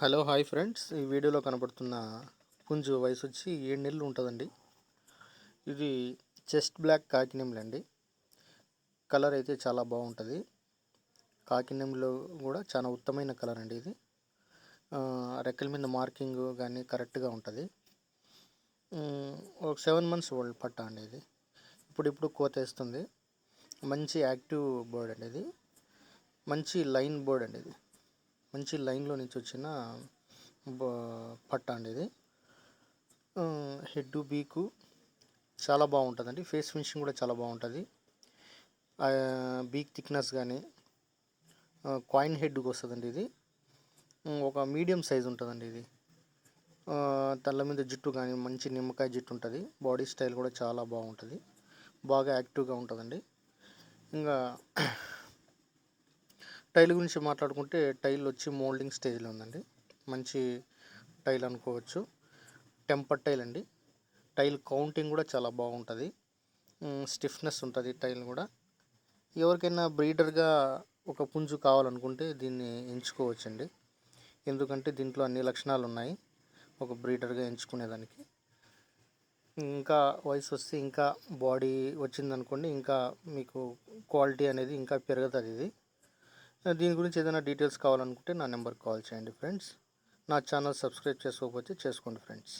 Hello hi friends, ఈ వీడియోలో కనబడుతున్న పుంజు వయసు వచ్చి 7 నెలలు ఉంటుందండి. ఇది చెస్ట్ బ్లాక్ కాకినెమలండి. కలర్ అయితే చాలా బాగుంటుంది. కాకినెమలో కూడా చాలా ఉత్తమమైన కలర్ అండి ఇది. రెక్కల మీద మార్కింగ్ కానీ కరెక్ట్గా ఉంటుంది. ఒక 7 months ఓల్డ్ పట్ట అండి ఇది. ఇప్పుడు కోతేస్తుంది. మంచి యాక్టివ్ బర్డ్ అండి ఇది. మంచి లైన్ బర్డ్ అండి ఇది. మంచి లైన్లో నుంచి వచ్చిన పట్ట అండి ఇది. హెడ్ బీకు చాలా బాగుంటుందండి. ఫేస్ ఫినిషింగ్ కూడా చాలా బాగుంటుంది. బీక్ థిక్నెస్ కానీ కాయిన్ హెడ్కి వస్తుందండి ఇది. ఒక మీడియం సైజ్ ఉంటుందండి ఇది. తల్ల మీద జుట్టు కానీ మంచి నిమ్మకాయ జుట్టు ఉంటుంది. బాడీ స్టైల్ కూడా చాలా బాగుంటుంది. బాగా యాక్టివ్గా ఉంటుందండి. ఇంకా టైల్ గురించి మాట్లాడుకుంటే టైల్ వచ్చి మోల్డింగ్ స్టేజ్లో ఉందండి. మంచి టైల్ అనుకోవచ్చు. టెంపర్ టైల్ అండి. టైల్ కౌంటింగ్ కూడా చాలా బాగుంటుంది. స్టిఫ్నెస్ ఉంటుంది టైల్ కూడా. ఎవరికైనా బ్రీడర్గా ఒక పుంజు కావాలనుకుంటే దీన్ని ఎంచుకోవచ్చండి. ఎందుకంటే దీంట్లో అన్ని లక్షణాలు ఉన్నాయి ఒక బ్రీడర్గా ఎంచుకునేదానికి. ఇంకా వయసు వస్తే ఇంకా బాడీ వచ్చిందనుకోండి, ఇంకా మీకు క్వాలిటీ అనేది ఇంకా పెరుగుతుంది ఇది. దీని గురించి ఏదైనా డీటెయిల్స్ కావాలనుకుంటే నా నెంబర్కి కాల్ చేయండి ఫ్రెండ్స్. నా ఛానల్ సబ్స్క్రైబ్ చేసుకోకపోతే చేసుకోండి ఫ్రెండ్స్.